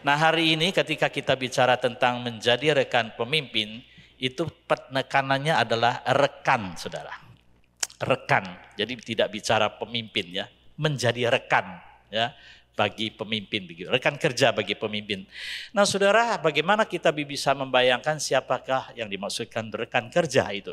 Nah, hari ini ketika kita bicara tentang menjadi rekan pemimpin, itu penekanannya adalah rekan, saudara. Rekan, jadi tidak bicara pemimpin ya, menjadi rekan ya bagi pemimpin, rekan kerja bagi pemimpin. Nah, saudara, bagaimana kita bisa membayangkan siapakah yang dimaksudkan rekan kerja itu?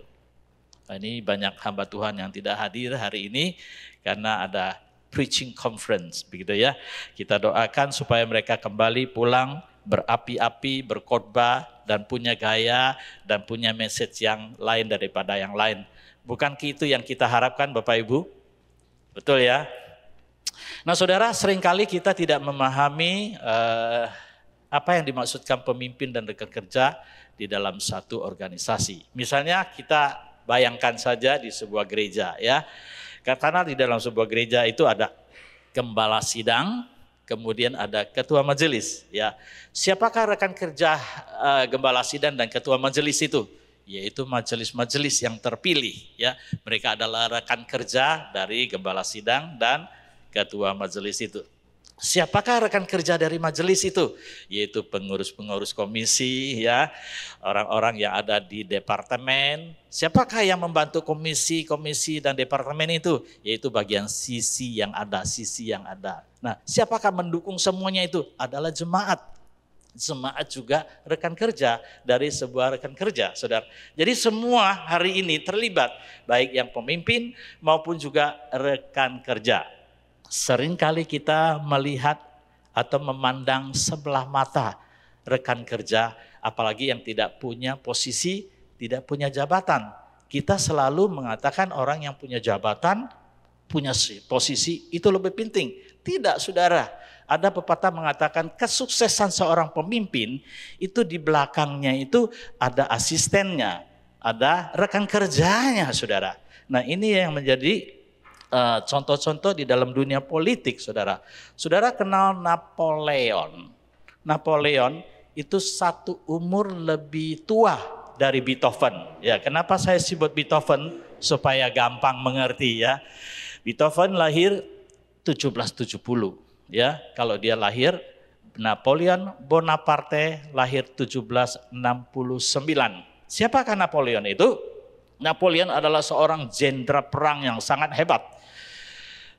Nah, ini banyak hamba Tuhan yang tidak hadir hari ini karena ada preaching conference, begitu ya. Kita doakan supaya mereka kembali pulang berapi-api, berkhotbah, dan punya gaya, dan punya message yang lain daripada yang lain. Bukankah itu yang kita harapkan, Bapak Ibu? Betul ya? Nah, saudara, seringkali kita tidak memahami apa yang dimaksudkan pemimpin dan rekan kerja di dalam satu organisasi. Misalnya kita bayangkan saja di sebuah gereja ya. Karena di dalam sebuah gereja itu ada gembala sidang, kemudian ada ketua majelis ya. Siapakah rekan kerja gembala sidang dan ketua majelis itu? Yaitu majelis-majelis yang terpilih ya. Mereka adalah rekan kerja dari gembala sidang dan ketua majelis itu. Siapakah rekan kerja dari majelis itu? Yaitu pengurus-pengurus komisi ya, orang-orang yang ada di departemen. Siapakah yang membantu komisi dan departemen itu? Yaitu bagian sisi yang ada. Nah, siapakah mendukung semuanya itu? Adalah jemaat. Jemaat juga rekan kerja dari sebuah rekan kerja, saudara. Jadi semua hari ini terlibat, baik yang pemimpin maupun juga rekan kerja. Seringkali kita melihat atau memandang sebelah mata rekan kerja, apalagi yang tidak punya posisi, tidak punya jabatan. Kita selalu mengatakan orang yang punya jabatan, punya posisi itu lebih penting. Tidak, saudara. Ada pepatah mengatakan kesuksesan seorang pemimpin itu di belakangnya itu ada asistennya, ada rekan kerjanya, saudara. Nah, ini yang menjadi contoh-contoh di dalam dunia politik, saudara. Saudara kenal Napoleon. Napoleon itu satu umur lebih tua dari Beethoven. Ya, kenapa saya sebut Beethoven? Supaya gampang mengerti ya. Beethoven lahir 1770. Ya, kalau dia lahir, Napoleon Bonaparte lahir 1769. Siapakah Napoleon itu? Napoleon adalah seorang jenderal perang yang sangat hebat.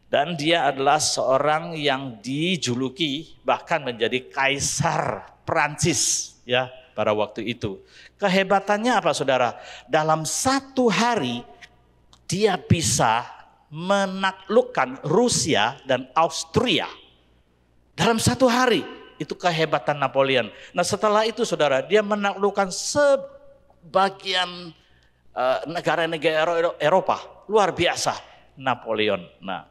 Dan dia adalah seorang yang dijuluki bahkan menjadi kaisar Prancis ya pada waktu itu. Kehebatannya apa, saudara? Dalam satu hari dia bisa menaklukkan Rusia dan Austria. Dalam satu hari, itu kehebatan Napoleon. Nah, setelah itu, saudara, dia menaklukkan sebagian negara-negara Eropa. Luar biasa Napoleon. Nah,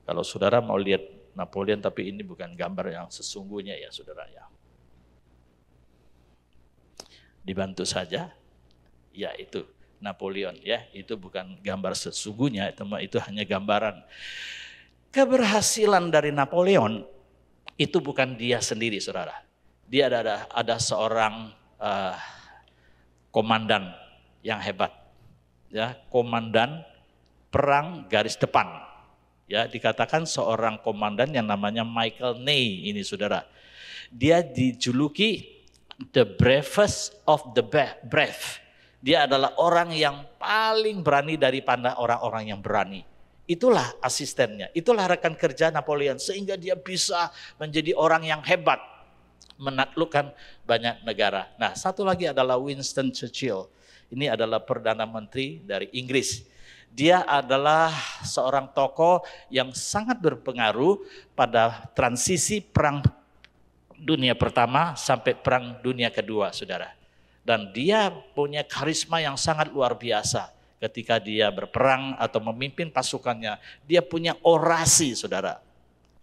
kalau saudara mau lihat Napoleon, tapi ini bukan gambar yang sesungguhnya ya, saudara ya. Dibantu saja. Ya, itu Napoleon ya, itu bukan gambar sesungguhnya, itu hanya gambaran. Keberhasilan dari Napoleon itu bukan dia sendiri, saudara. Dia ada seorang komandan yang hebat, ya, komandan perang garis depan. Ya, dikatakan seorang komandan yang namanya Michael Ney ini, saudara. Dia dijuluki the bravest of the brave. Dia adalah orang yang paling berani daripada orang-orang yang berani. Itulah asistennya, itulah rekan kerja Napoleon, sehingga dia bisa menjadi orang yang hebat, menaklukkan banyak negara. Nah, satu lagi adalah Winston Churchill. Ini adalah Perdana Menteri dari Inggris. Dia adalah seorang tokoh yang sangat berpengaruh pada transisi perang dunia pertama sampai perang dunia kedua, saudara. Dan dia punya karisma yang sangat luar biasa. Ketika dia berperang atau memimpin pasukannya, dia punya orasi, saudara.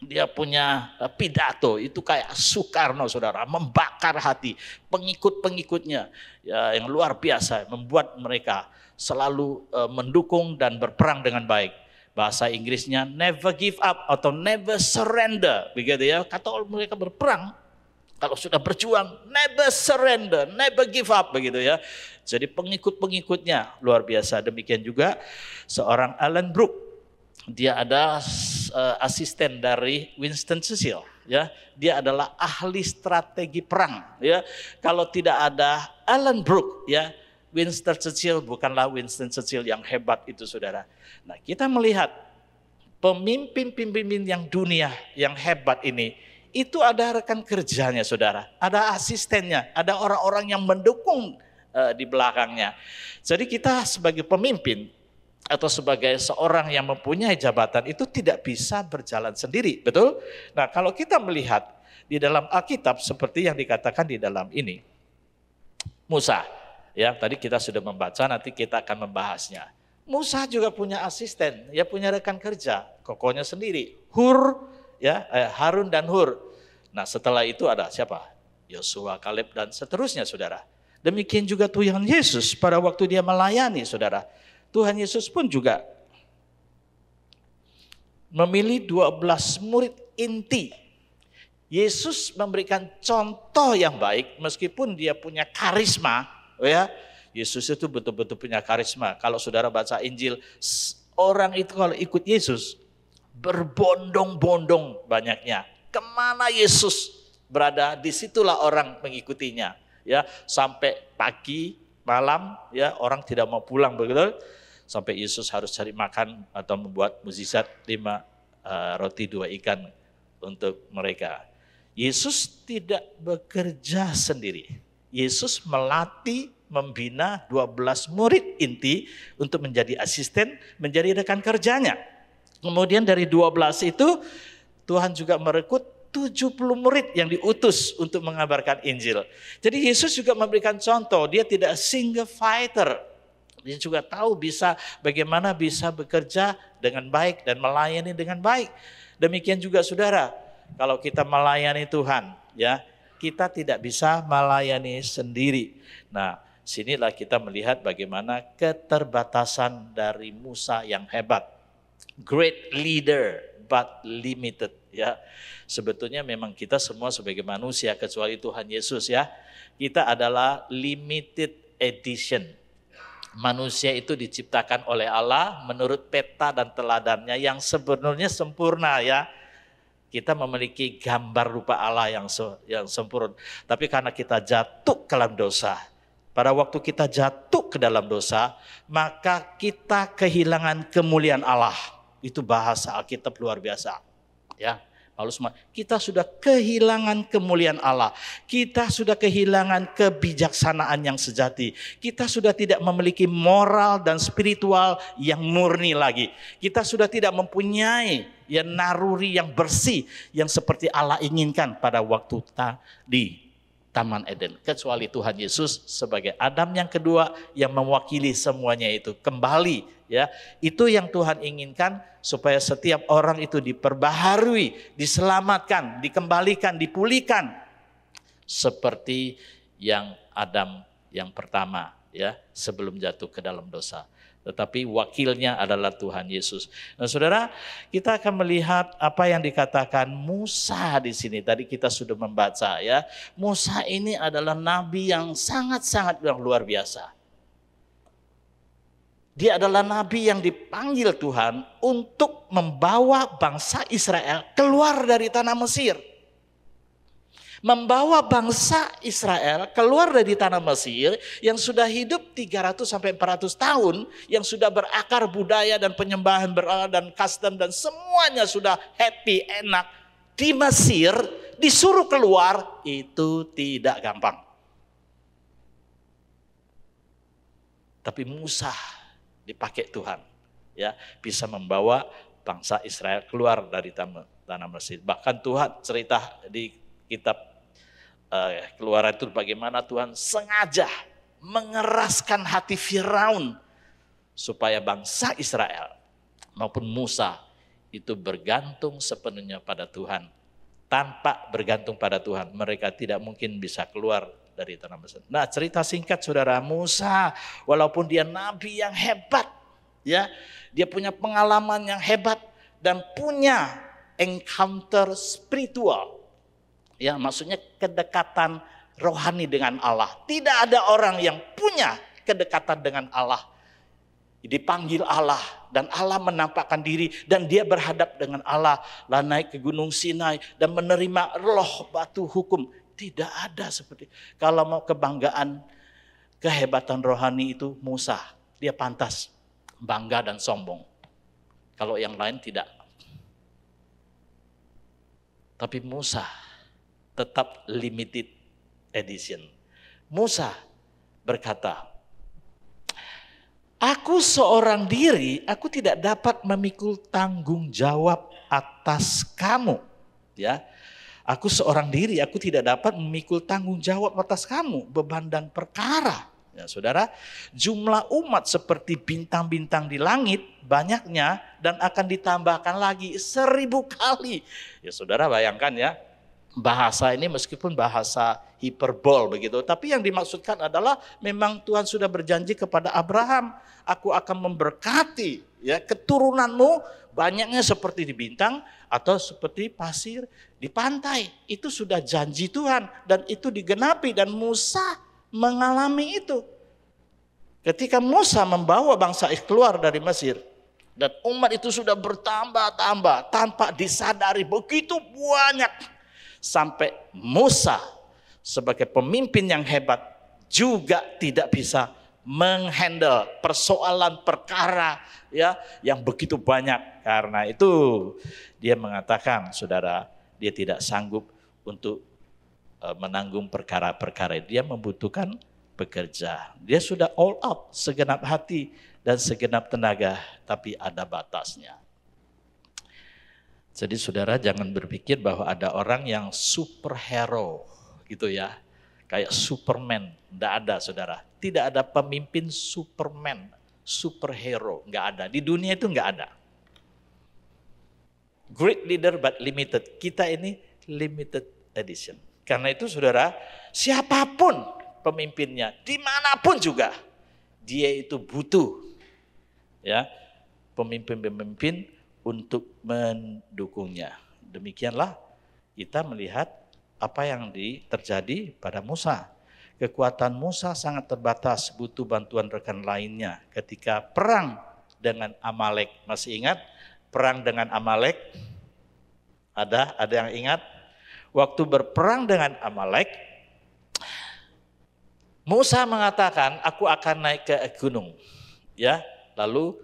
Dia punya pidato, itu kayak Soekarno, saudara, membakar hati pengikut-pengikutnya ya, yang luar biasa, membuat mereka selalu mendukung dan berperang dengan baik. Bahasa Inggrisnya never give up atau never surrender, begitu ya. Kata mereka berperang, kalau sudah berjuang, never surrender, never give up, begitu ya. Jadi pengikut-pengikutnya luar biasa. Demikian juga seorang Alan Brooke. Dia ada asisten dari Winston Churchill. Ya, dia adalah ahli strategi perang. Ya, kalau tidak ada Alan Brooke, ya, Winston Churchill bukanlah Winston Churchill yang hebat itu, saudara. Nah, kita melihat pemimpin-pemimpin yang dunia yang hebat ini, itu ada rekan kerjanya, saudara. Ada asistennya, ada orang-orang yang mendukung di belakangnya. Jadi kita sebagai pemimpin atau sebagai seorang yang mempunyai jabatan itu tidak bisa berjalan sendiri, betul? Nah, kalau kita melihat di dalam Alkitab seperti yang dikatakan di dalam ini, Musa, ya tadi kita sudah membaca, nanti kita akan membahasnya. Musa juga punya asisten, ya punya rekan kerja, kokohnya sendiri, Harun dan Hur. Nah, setelah itu ada siapa? Yosua, Kaleb dan seterusnya, saudara. Demikian juga Tuhan Yesus pada waktu dia melayani, saudara. Tuhan Yesus pun juga memilih 12 murid inti. Yesus memberikan contoh yang baik meskipun dia punya karisma, ya. Yesus itu betul-betul punya karisma. Kalau saudara baca Injil, orang itu kalau ikut Yesus berbondong-bondong banyaknya. Kemana Yesus berada, disitulah orang mengikutinya. Ya, sampai pagi, malam, ya orang tidak mau pulang, begitu. Sampai Yesus harus cari makan atau membuat mukjizat 5 roti 2 ikan untuk mereka. Yesus tidak bekerja sendiri. Yesus melatih, membina 12 murid inti untuk menjadi asisten, menjadi rekan kerjanya. Kemudian dari 12 itu Tuhan juga merekrut 70 murid yang diutus untuk mengabarkan Injil. Jadi Yesus juga memberikan contoh, dia tidak single fighter. Dia juga tahu bagaimana bisa bekerja dengan baik dan melayani dengan baik. Demikian juga saudara, kalau kita melayani Tuhan, ya kita tidak bisa melayani sendiri. Nah, sinilah kita melihat bagaimana keterbatasan dari Musa yang hebat. Great leader but limited, ya. Sebetulnya memang kita semua sebagai manusia kecuali Tuhan Yesus, ya. Kita adalah limited edition. Manusia itu diciptakan oleh Allah menurut peta dan teladannya yang sebenarnya sempurna, ya. Kita memiliki gambar rupa Allah yang sempurna. Tapi karena kita jatuh ke dalam dosa, pada waktu kita jatuh ke dalam dosa, maka kita kehilangan kemuliaan Allah. Itu bahasa Alkitab luar biasa. Ya, Paulus, kita sudah kehilangan kemuliaan Allah. Kita sudah kehilangan kebijaksanaan yang sejati. Kita sudah tidak memiliki moral dan spiritual yang murni lagi. Kita sudah tidak mempunyai naruri yang bersih yang seperti Allah inginkan pada waktu di Taman Eden. Kecuali Tuhan Yesus sebagai Adam yang kedua yang mewakili semuanya itu kembali, ya. Itu yang Tuhan inginkan supaya setiap orang itu diperbaharui, diselamatkan, dikembalikan, dipulihkan seperti yang Adam yang pertama, ya, sebelum jatuh ke dalam dosa. Tetapi wakilnya adalah Tuhan Yesus. Nah, saudara, kita akan melihat apa yang dikatakan Musa di sini. Tadi kita sudah membaca, ya. Musa ini adalah nabi yang sangat-sangat luar biasa. Dia adalah nabi yang dipanggil Tuhan untuk membawa bangsa Israel keluar dari tanah Mesir. Membawa bangsa Israel keluar dari tanah Mesir yang sudah hidup 300 sampai 400 tahun, yang sudah berakar budaya dan penyembahan berhala dan custom dan semuanya sudah happy, enak. Di Mesir disuruh keluar itu tidak gampang. Tapi Musa dipakai Tuhan, ya, bisa membawa bangsa Israel keluar dari tanah Mesir. Bahkan Tuhan cerita di kitab Keluaran itu bagaimana Tuhan sengaja mengeraskan hati Firaun supaya bangsa Israel maupun Musa itu bergantung sepenuhnya pada Tuhan. Tanpa bergantung pada Tuhan, mereka tidak mungkin bisa keluar dari tanah Mesir. Nah, cerita singkat saudara, Musa walaupun dia nabi yang hebat, ya, dia punya pengalaman yang hebat dan punya encounter spiritual. Ya, maksudnya kedekatan rohani dengan Allah. Tidak ada orang yang punya kedekatan dengan Allah dipanggil Allah dan Allah menampakkan diri dan dia berhadap dengan Allah, lah naik ke Gunung Sinai dan menerima roh batu hukum. Tidak ada seperti. Kalau mau kebanggaan, kehebatan rohani itu Musa, dia pantas bangga dan sombong. Kalau yang lain tidak. Tapi Musa tetap limited edition. Musa berkata, aku seorang diri, aku tidak dapat memikul tanggung jawab atas kamu. Ya, aku seorang diri, aku tidak dapat memikul tanggung jawab atas kamu, beban dan perkara. Ya, saudara, jumlah umat seperti bintang-bintang di langit banyaknya dan akan ditambahkan lagi 1000 kali. Ya, saudara bayangkan ya, bahasa ini meskipun bahasa hiperbol begitu, tapi yang dimaksudkan adalah memang Tuhan sudah berjanji kepada Abraham, aku akan memberkati ya keturunanmu banyaknya seperti di bintang atau seperti pasir di pantai. Itu sudah janji Tuhan dan itu digenapi dan Musa mengalami itu. Ketika Musa membawa bangsa keluar dari Mesir dan umat itu sudah bertambah-tambah tanpa disadari begitu banyak. Sampai Musa sebagai pemimpin yang hebat juga tidak bisa menghandle persoalan perkara ya yang begitu banyak. Karena itu dia mengatakan, saudara, dia tidak sanggup untuk menanggung perkara-perkara. Dia membutuhkan bekerja. Dia sudah all out, segenap hati dan segenap tenaga, tapi ada batasnya. Jadi saudara jangan berpikir bahwa ada orang yang superhero gitu ya. Kayak Superman, enggak ada saudara. Tidak ada pemimpin Superman, superhero, enggak ada. Di dunia itu enggak ada. Great leader but limited. Kita ini limited edition. Karena itu saudara, siapapun pemimpinnya, dimanapun juga, dia itu butuh ya pemimpin-pemimpin untuk mendukungnya. Demikianlah kita melihat apa yang terjadi pada Musa. Kekuatan Musa sangat terbatas, butuh bantuan rekan lainnya. Ketika perang dengan Amalek, masih ingat perang dengan Amalek? Ada yang ingat? Waktu berperang dengan Amalek, Musa mengatakan, aku akan naik ke gunung. Ya, lalu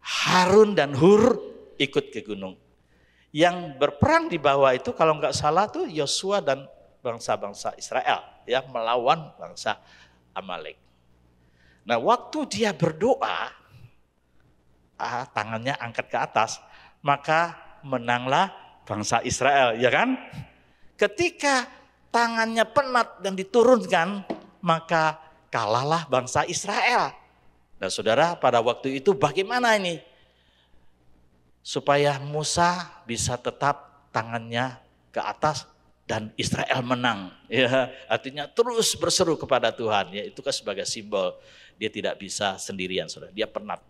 Harun dan Hur ikut ke gunung. Yang berperang di bawah itu kalau nggak salah tuh Yosua dan bangsa-bangsa Israel ya melawan bangsa Amalek. Nah, waktu dia berdoa, tangannya angkat ke atas, maka menanglah bangsa Israel, ya kan? Ketika tangannya penat dan diturunkan, maka kalahlah bangsa Israel. Nah, saudara, pada waktu itu bagaimana ini? Supaya Musa bisa tetap tangannya ke atas dan Israel menang. Ya, artinya terus berseru kepada Tuhan. Ya, itu kan sebagai simbol dia tidak bisa sendirian, saudara. Dia penat.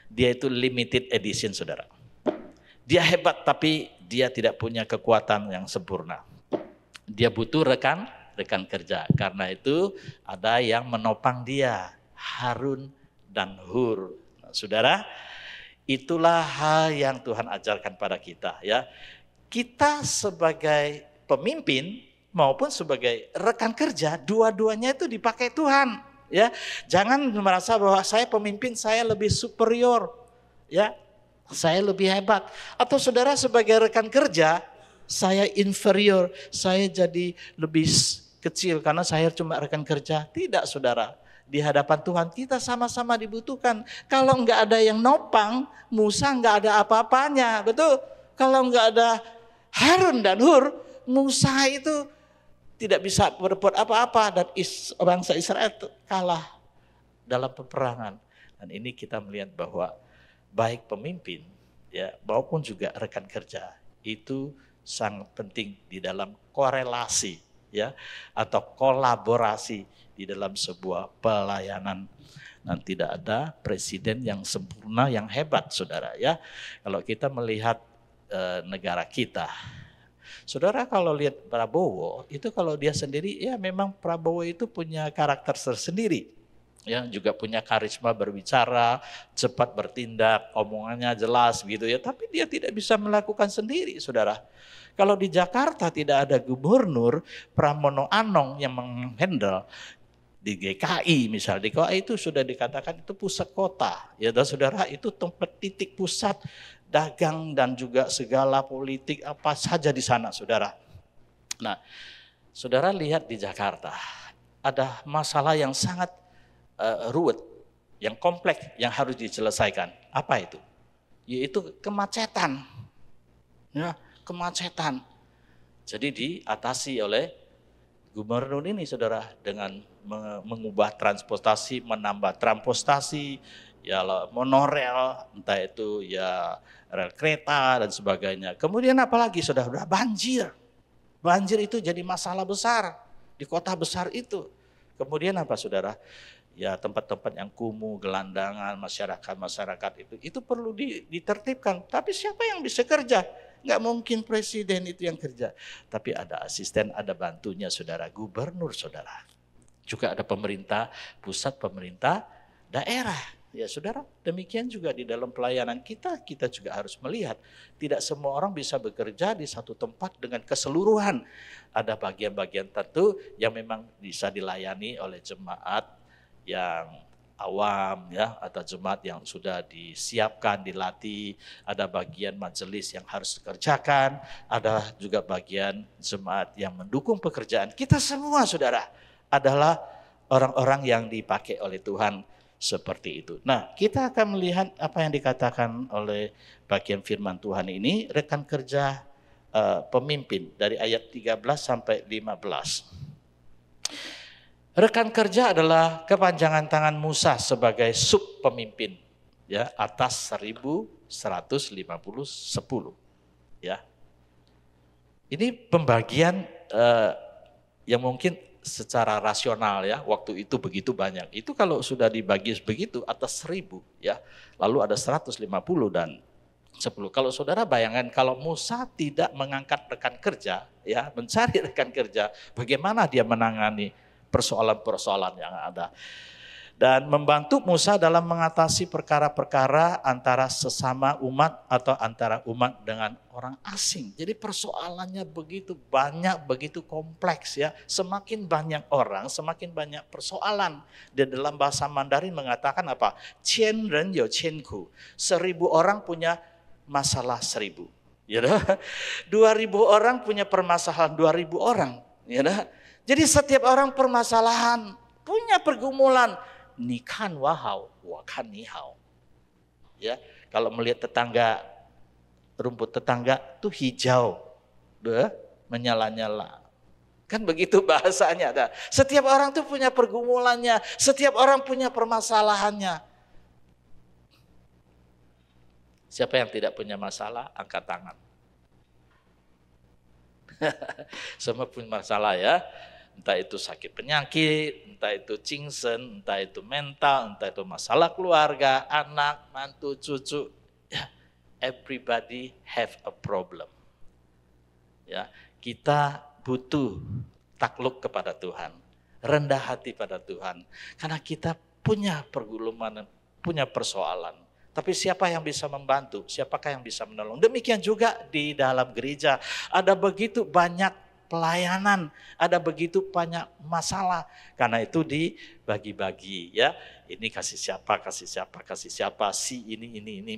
Dia itu limited edition, saudara. Dia hebat tapi dia tidak punya kekuatan yang sempurna. Dia butuh rekan kerja. Karena itu ada yang menopang dia, Harun dan Hur. Nah, saudara, itulah hal yang Tuhan ajarkan pada kita ya. Kita sebagai pemimpin maupun sebagai rekan kerja, dua-duanya itu dipakai Tuhan ya. Jangan merasa bahwa saya pemimpin, saya lebih superior ya. Saya lebih hebat. Atau saudara sebagai rekan kerja, saya inferior, saya jadi lebih kecil karena saya cuma rekan kerja. Tidak, saudara. Di hadapan Tuhan kita sama-sama dibutuhkan. Kalau enggak ada yang nopang, Musa enggak ada apa-apanya. Betul? Kalau enggak ada Harun dan Hur, Musa itu tidak bisa berbuat apa-apa dan bangsa Israel kalah dalam peperangan. Dan ini kita melihat bahwa baik pemimpin ya maupun juga rekan kerja itu sangat penting di dalam korelasi ya atau kolaborasi di dalam sebuah pelayanan. Dan tidak ada presiden yang sempurna yang hebat, saudara ya. Kalau kita melihat negara kita, saudara, kalau lihat Prabowo itu kalau dia sendiri ya memang Prabowo itu punya karakter tersendiri. ya, juga punya karisma berbicara, cepat bertindak, omongannya jelas gitu ya, tapi dia tidak bisa melakukan sendiri, saudara. Kalau di Jakarta tidak ada gubernur, Pramono Anung yang menghandle, di GKI misal, di GKI itu sudah dikatakan itu pusat kota, ya saudara, itu tempat titik pusat dagang dan juga segala politik apa saja di sana, saudara. Nah, saudara lihat di Jakarta, ada masalah yang sangat ruwet, yang kompleks, yang harus diselesaikan. Apa itu? Yaitu kemacetan. Ya, kemacetan. Jadi diatasi oleh gubernur ini, saudara, dengan mengubah transportasi, menambah transportasi, ya monorel, entah itu ya rel kereta dan sebagainya. Kemudian apalagi, saudara, banjir. Banjir itu jadi masalah besar di kota besar itu. Kemudian apa, saudara? Ya tempat-tempat yang kumuh, gelandangan, masyarakat itu perlu ditertibkan. Tapi siapa yang bisa kerja? Nggak mungkin presiden itu yang kerja. Tapi ada asisten, ada bantunya, saudara, gubernur, saudara. Juga ada pemerintah pusat, pemerintah daerah. Ya saudara, demikian juga di dalam pelayanan kita juga harus melihat. Tidak semua orang bisa bekerja di satu tempat dengan keseluruhan. Ada bagian-bagian tertentu yang memang bisa dilayani oleh jemaat yang awam ya, atau jemaat yang sudah disiapkan, dilatih, ada bagian majelis yang harus dikerjakan, ada juga bagian jemaat yang mendukung pekerjaan. Kita semua, saudara, adalah orang-orang yang dipakai oleh Tuhan seperti itu. Nah, kita akan melihat apa yang dikatakan oleh bagian firman Tuhan ini, rekan kerja pemimpin dari ayat 13 sampai 15. Rekan kerja adalah kepanjangan tangan Musa sebagai sub pemimpin ya, atas 1150 10 ya. Ini pembagian yang mungkin secara rasional ya, waktu itu begitu banyak. Itu kalau sudah dibagi begitu atas 1000 ya. Lalu ada 150 dan 10. Kalau saudara bayangkan kalau Musa tidak mengangkat rekan kerja ya, mencari rekan kerja, bagaimana dia menangani persoalan-persoalan yang ada. Dan membantu Musa dalam mengatasi perkara-perkara antara sesama umat atau antara umat dengan orang asing. Jadi persoalannya begitu banyak, begitu kompleks ya. Semakin banyak orang, semakin banyak persoalan. Di dalam bahasa Mandarin mengatakan apa? 千人有千苦. 1000 orang punya masalah 1000. Ya, 2000 orang punya permasalahan 2000 orang. Ya, jadi setiap orang permasalahan, punya pergumulan. Ni kan wahau, wa kan ni hao. Ya, kalau melihat tetangga, rumput tetangga tuh hijau, menyala-nyala. Kan begitu bahasanya. Ada. Setiap orang tuh punya pergumulannya, setiap orang punya permasalahannya. Siapa yang tidak punya masalah, angkat tangan. Semua punya masalah ya. Entah itu sakit penyakit, entah itu cingsen, entah itu mental, entah itu masalah keluarga, anak, mantu, cucu. Ya, everybody have a problem. Ya, kita butuh takluk kepada Tuhan, rendah hati pada Tuhan. Karena kita punya pergumulan, punya persoalan. Tapi siapa yang bisa membantu? Siapakah yang bisa menolong? Demikian juga di dalam gereja. Ada begitu banyak pelayanan, ada begitu banyak masalah. Karena itu dibagi-bagi ya. Ini kasih siapa, si ini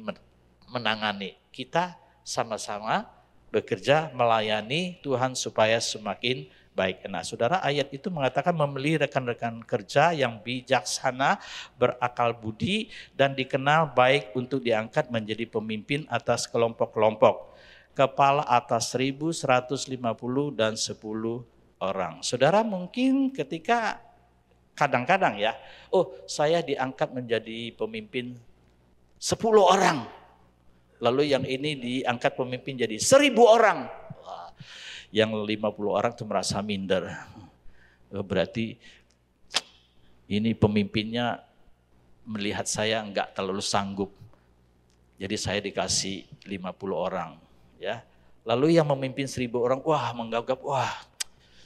menangani. Kita sama-sama bekerja melayani Tuhan supaya semakin baik. Nah, saudara, ayat itu mengatakan memilih rekan-rekan kerja yang bijaksana, berakal budi, dan dikenal baik untuk diangkat menjadi pemimpin atas kelompok-kelompok. Kepala atas 1150 dan 10 orang. Saudara mungkin ketika kadang-kadang ya, saya diangkat menjadi pemimpin 10 orang. Lalu yang ini diangkat pemimpin jadi 1000 orang. Wah, yang 50 orang itu merasa minder. Berarti ini pemimpinnya melihat saya enggak terlalu sanggup. Jadi saya dikasih 50 orang. Ya, lalu yang memimpin 1000 orang, menganggap,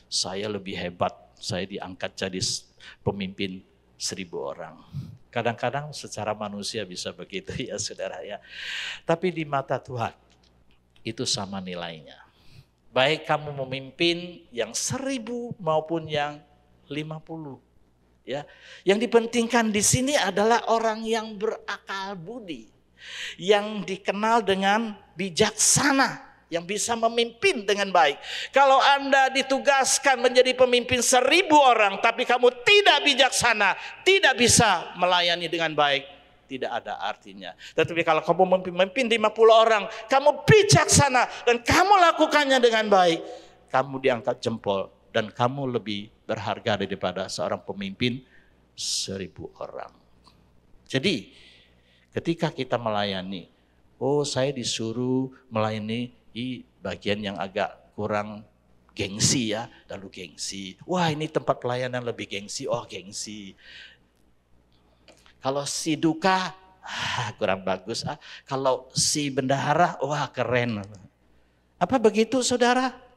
saya lebih hebat, saya diangkat jadi pemimpin 1000 orang. Kadang-kadang secara manusia bisa begitu ya saudara ya. Tapi di mata Tuhan itu sama nilainya. Baik kamu memimpin yang 1000 maupun yang 50. Ya, yang dipentingkan di sini adalah orang yang berakal budi, yang dikenal dengan bijaksana, yang bisa memimpin dengan baik. Kalau Anda ditugaskan menjadi pemimpin 1000 orang, tapi kamu tidak bijaksana, tidak bisa melayani dengan baik, tidak ada artinya. Tetapi kalau kamu memimpin 50 orang, kamu bijaksana dan kamu lakukannya dengan baik, kamu diangkat jempol dan kamu lebih berharga daripada seorang pemimpin 1000 orang. Jadi ketika kita melayani, saya disuruh melayani di bagian yang agak kurang gengsi ya, lalu gengsi. Wah, ini tempat pelayanan lebih gengsi, gengsi. Kalau si duka, kurang bagus. Kalau si bendahara, wah keren. Apa begitu saudara?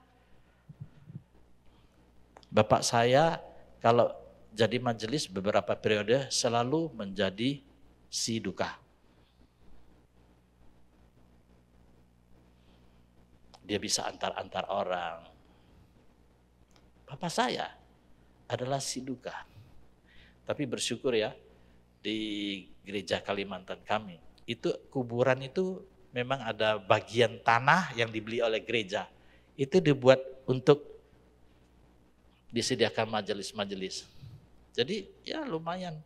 Bapak saya kalau jadi majelis beberapa periode selalu menjadi si duka. Dia bisa antar-antar orang. Bapak saya adalah si duka. Tapi bersyukur ya, di gereja Kalimantan kami, itu kuburan itu memang ada bagian tanah yang dibeli oleh gereja. Itu dibuat untuk disediakan majelis-majelis. Jadi ya lumayan.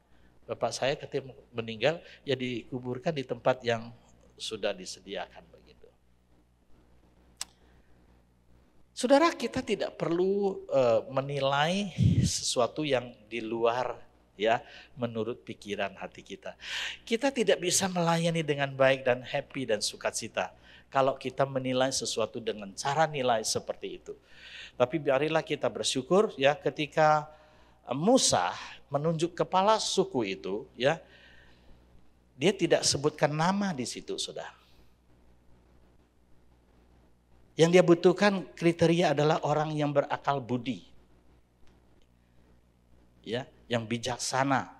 Bapak saya ketika meninggal ya dikuburkan di tempat yang sudah disediakan begitu. Saudara, kita tidak perlu menilai sesuatu yang di luar ya menurut pikiran hati kita. Kita tidak bisa melayani dengan baik dan happy dan sukacita kalau kita menilai sesuatu dengan cara nilai seperti itu. Tapi biarilah kita bersyukur ya ketika Musa menunjuk kepala suku itu ya, dia tidak sebutkan nama di situ, saudara. Yang dia butuhkan kriteria adalah orang yang berakal budi. Ya, yang bijaksana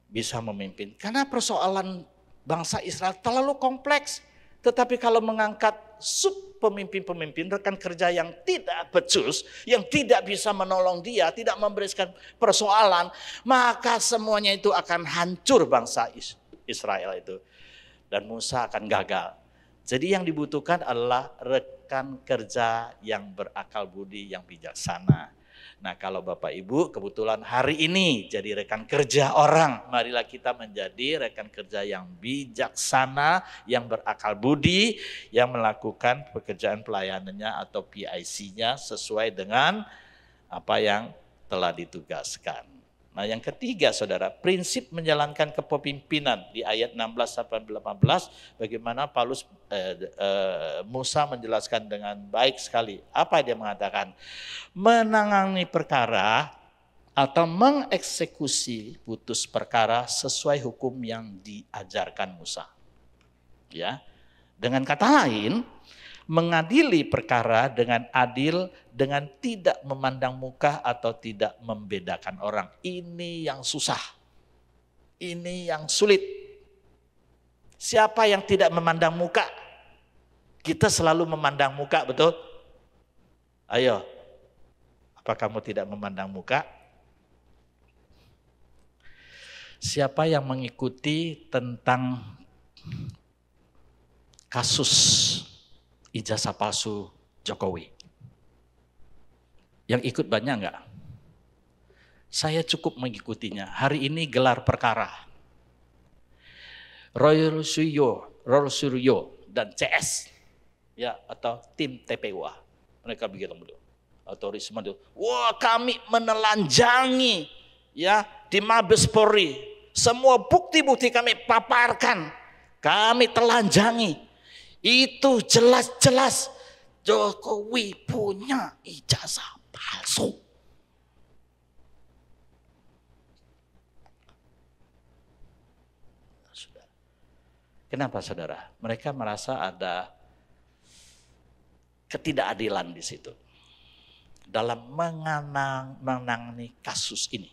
bisa memimpin. Karena persoalan bangsa Israel terlalu kompleks. Tetapi kalau mengangkat sub pemimpin-pemimpin, rekan kerja yang tidak becus, yang tidak bisa menolong dia, tidak memberikan persoalan, maka semuanya itu akan hancur bangsa Israel itu. Dan Musa akan gagal. Jadi yang dibutuhkan adalah rekan kerja yang berakal budi, yang bijaksana. Nah, kalau Bapak Ibu kebetulan hari ini jadi rekan kerja orang, marilah kita menjadi rekan kerja yang bijaksana, yang berakal budi, yang melakukan pekerjaan pelayanannya atau PIC-nya sesuai dengan apa yang telah ditugaskan. Nah, yang ketiga saudara, prinsip menjalankan kepemimpinan di ayat 16-18, bagaimana Musa menjelaskan dengan baik sekali. Apa dia mengatakan? Menangani perkara atau mengeksekusi putus perkara sesuai hukum yang diajarkan Musa. Ya. Dengan kata lain, mengadili perkara dengan adil, dengan tidak memandang muka atau tidak membedakan orang. Ini yang susah. Ini yang sulit. Siapa yang tidak memandang muka? Kita selalu memandang muka, betul? Ayo, apa kamu tidak memandang muka? Siapa yang mengikuti tentang kasus ijazah palsu Jokowi? Yang ikut banyak enggak? Saya cukup mengikutinya. Hari ini gelar perkara. Roy Suryo dan CS ya atau tim TPUA. Mereka begitu. Atau Risma itu. Wah, kami menelanjangi ya di Mabes Polri. Semua bukti-bukti kami paparkan. Kami telanjangi. Itu jelas-jelas Jokowi punya ijazah palsu. Kenapa saudara? Mereka merasa ada ketidakadilan di situ dalam menangani kasus ini.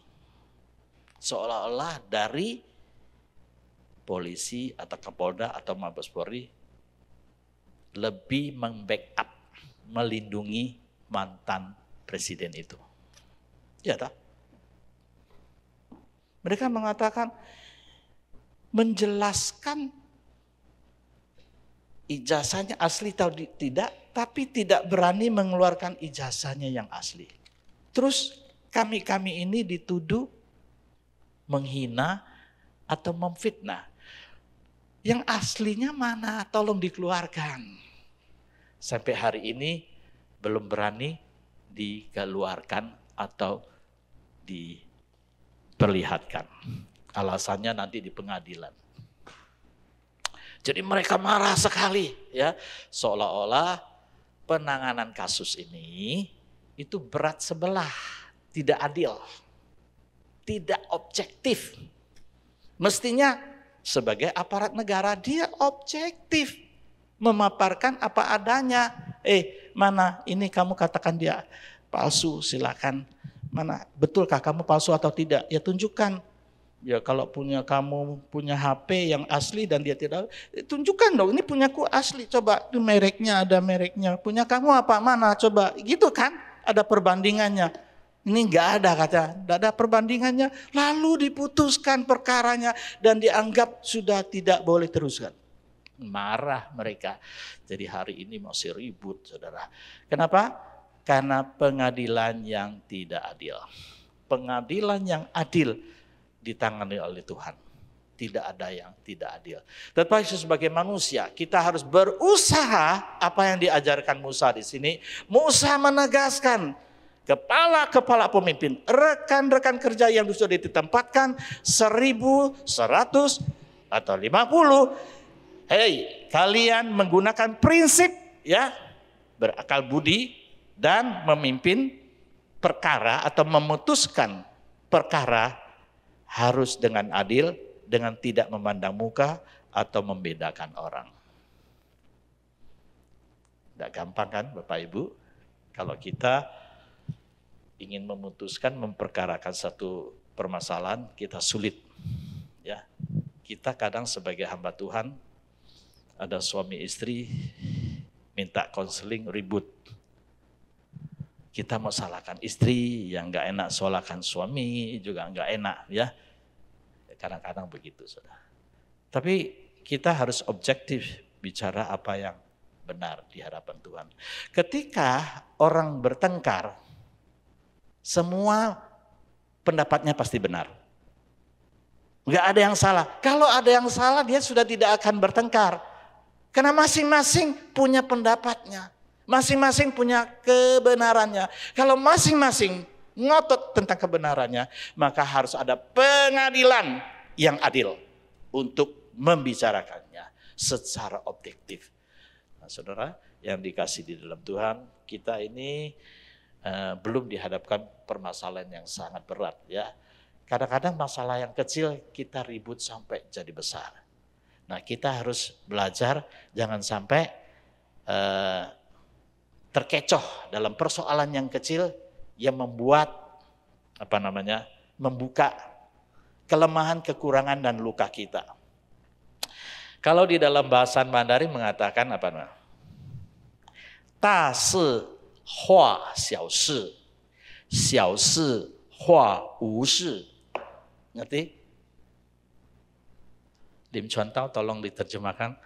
Seolah-olah dari polisi atau Kapolda atau Mabes Polri lebih membackup, melindungi mantan presiden itu. Ya tak? Mereka mengatakan, menjelaskan ijazahnya asli atau tidak, tapi tidak berani mengeluarkan ijazahnya yang asli. Terus kami ini dituduh menghina atau memfitnah. Yang aslinya mana? Tolong dikeluarkan. Sampai hari ini belum berani dikeluarkan atau diperlihatkan. Alasannya nanti di pengadilan. Jadi mereka marah sekali, ya. Seolah-olah penanganan kasus ini itu berat sebelah, tidak adil, tidak objektif. Mestinya sebagai aparat negara dia objektif, memaparkan apa adanya. Mana ini kamu katakan dia palsu, silakan. Mana betulkah kamu palsu atau tidak? Ya tunjukkan. Ya kalau kamu punya HP yang asli dan dia tidak, tunjukkan dong, ini punyaku asli, coba itu mereknya, ada mereknya. Punya kamu apa, mana, coba, gitu kan? Ada perbandingannya. Ini enggak ada, kata, enggak ada perbandingannya. Lalu diputuskan perkaranya dan dianggap sudah tidak boleh teruskan. Marah mereka. Jadi hari ini masih ribut, saudara. Kenapa? Karena pengadilan yang tidak adil. Pengadilan yang adil ditangani oleh Tuhan. Tidak ada yang tidak adil. Tetapi sebagai manusia kita harus berusaha apa yang diajarkan Musa di sini. Musa menegaskan kepala-kepala pemimpin, rekan-rekan kerja yang sudah ditempatkan 1.100 atau 50. Hei, kalian menggunakan prinsip ya berakal budi dan memimpin perkara atau memutuskan perkara harus dengan adil, dengan tidak memandang muka atau membedakan orang. Tidak gampang kan Bapak Ibu? Kalau kita ingin memutuskan, memperkarakan satu permasalahan, kita sulit. Ya, kita kadang sebagai hamba Tuhan, ada suami istri minta konseling ribut. Kita mau salahkan istri, yang nggak enak salahkan suami juga nggak enak, ya. Kadang-kadang begitu, saudara. Tapi kita harus objektif bicara apa yang benar di hadapan Tuhan. Ketika orang bertengkar, semua pendapatnya pasti benar. Nggak ada yang salah. Kalau ada yang salah, dia sudah tidak akan bertengkar. Karena masing-masing punya pendapatnya. Masing-masing punya kebenarannya. Kalau masing-masing ngotot tentang kebenarannya, maka harus ada pengadilan yang adil untuk membicarakannya secara objektif. Nah, saudara yang dikasih di dalam Tuhan, kita ini belum dihadapkan permasalahan yang sangat berat, ya. Kadang-kadang masalah yang kecil kita ribut sampai jadi besar. Nah, kita harus belajar jangan sampai terkecoh dalam persoalan yang kecil yang membuat membuka kelemahan, kekurangan dan luka kita. Kalau di dalam bahasa Mandarin mengatakan Ta si hua xiao shi, xiao shi hua wu shi. Ngerti? Lim Chuan Tao tolong diterjemahkan.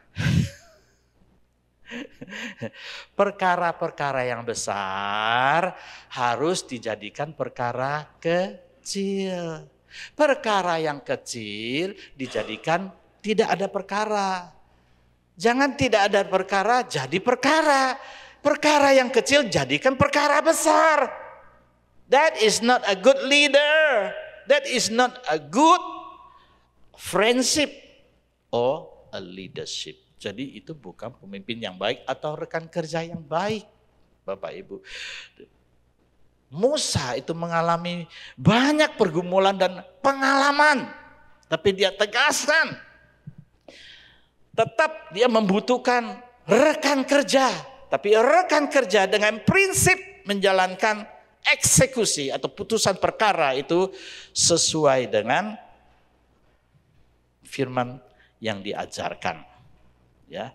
Perkara-perkara yang besar harus dijadikan perkara kecil. Perkara yang kecil dijadikan tidak ada perkara. Jangan tidak ada perkara jadi perkara. Perkara yang kecil jadikan perkara besar. That is not a good leader. That is not a good friendship or a leadership. Jadi itu bukan pemimpin yang baik atau rekan kerja yang baik, Bapak Ibu. Musa itu mengalami banyak pergumulan dan pengalaman. Tapi dia tegaskan. Tetap dia membutuhkan rekan kerja. Tapi rekan kerja dengan prinsip menjalankan eksekusi atau putusan perkara itu sesuai dengan firman yang diajarkan. Ya.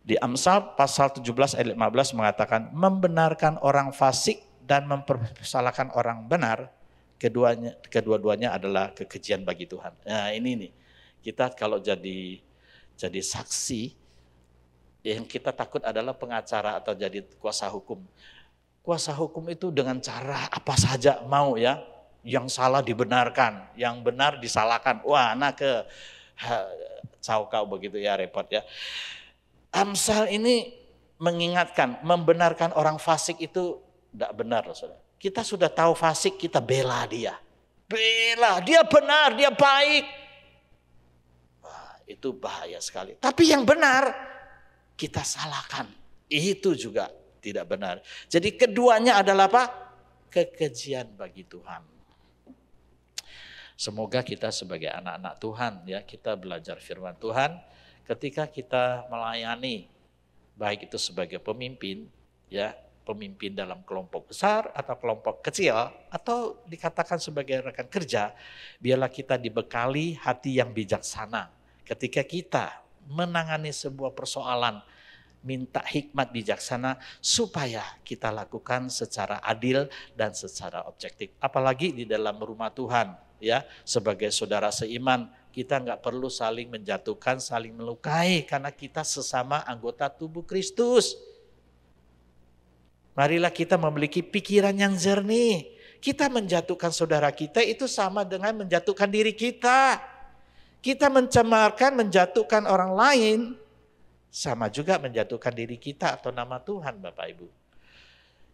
Di Amsal pasal 17 ayat 15 mengatakan membenarkan orang fasik dan mempersalahkan orang benar, kedua-duanya adalah kekejian bagi Tuhan. Nah ini nih, kita kalau jadi saksi, yang kita takut adalah pengacara atau jadi kuasa hukum. Kuasa hukum itu dengan cara apa saja mau ya, yang salah dibenarkan, yang benar disalahkan. Wah, cau-kau begitu ya, repot ya. Amsal ini mengingatkan, membenarkan orang fasik itu tidak benar. Saudara. Kita sudah tahu fasik, kita bela dia. Bela, dia benar, dia baik. Wah, itu bahaya sekali. Tapi yang benar, kita salahkan. Itu juga tidak benar. Jadi keduanya adalah apa? Kekejian bagi Tuhan. Semoga kita sebagai anak-anak Tuhan ya, kita belajar firman Tuhan ketika kita melayani, baik itu sebagai pemimpin ya, pemimpin dalam kelompok besar atau kelompok kecil atau dikatakan sebagai rekan kerja, biarlah kita dibekali hati yang bijaksana ketika kita menangani sebuah persoalan, minta hikmat bijaksana supaya kita lakukan secara adil dan secara objektif. Apalagi di dalam rumah Tuhan ya, sebagai saudara seiman, kita nggak perlu saling menjatuhkan, saling melukai karena kita sesama anggota tubuh Kristus. Marilah kita memiliki pikiran yang jernih. Kita menjatuhkan saudara kita itu sama dengan menjatuhkan diri kita. Kita mencemarkan, menjatuhkan orang lain, sama juga menjatuhkan diri kita atau nama Tuhan Bapak Ibu.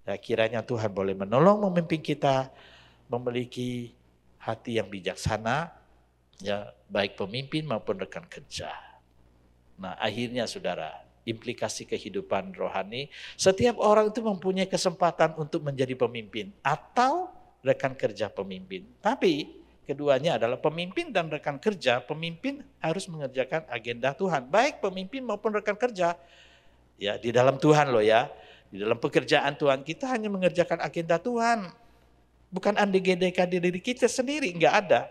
Ya, kiranya Tuhan boleh menolong memimpin kita memiliki hati yang bijaksana, ya baik pemimpin maupun rekan kerja. Nah akhirnya saudara, implikasi kehidupan rohani, setiap orang itu mempunyai kesempatan untuk menjadi pemimpin atau rekan kerja pemimpin. Tapi keduanya adalah pemimpin dan rekan kerja. Pemimpin harus mengerjakan agenda Tuhan, baik pemimpin maupun rekan kerja. Ya, di dalam Tuhan loh ya, di dalam pekerjaan Tuhan kita hanya mengerjakan agenda Tuhan. Bukan andai-andaikan diri kita sendiri, enggak ada.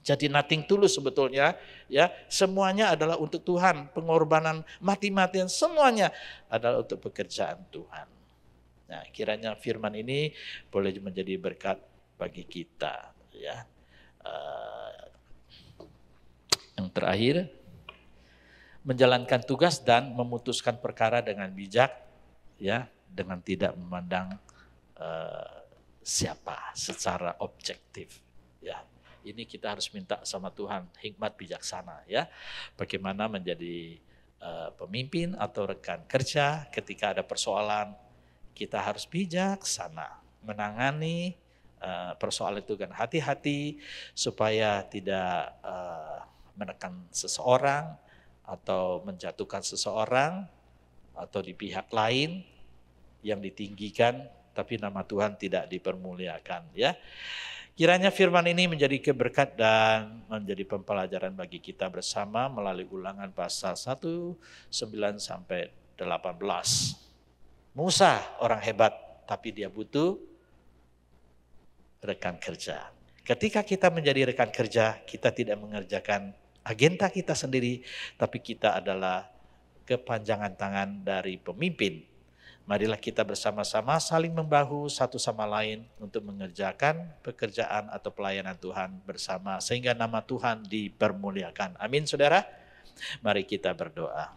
Jadi nothing tulus sebetulnya, ya semuanya adalah untuk Tuhan, pengorbanan mati-matian semuanya adalah untuk pekerjaan Tuhan. Nah, kiranya firman ini boleh menjadi berkat bagi kita, ya. Yang terakhir, menjalankan tugas dan memutuskan perkara dengan bijak, ya, dengan tidak memandang siapa secara objektif, ya. Ini kita harus minta sama Tuhan hikmat bijaksana ya. Bagaimana menjadi pemimpin atau rekan kerja ketika ada persoalan, kita harus bijaksana menangani persoalan itu dengan hati-hati supaya tidak menekan seseorang atau menjatuhkan seseorang atau di pihak lain yang ditinggikan tapi nama Tuhan tidak dipermuliakan ya. Kiranya firman ini menjadi keberkat dan menjadi pembelajaran bagi kita bersama melalui Ulangan pasal 1, 9 sampai 18. Musa orang hebat, tapi dia butuh rekan kerja. Ketika kita menjadi rekan kerja, kita tidak mengerjakan agenda kita sendiri, tapi kita adalah kepanjangan tangan dari pemimpin. Marilah kita bersama-sama saling membahu satu sama lain untuk mengerjakan pekerjaan atau pelayanan Tuhan bersama sehingga nama Tuhan dipermuliakan. Amin saudara. Mari kita berdoa.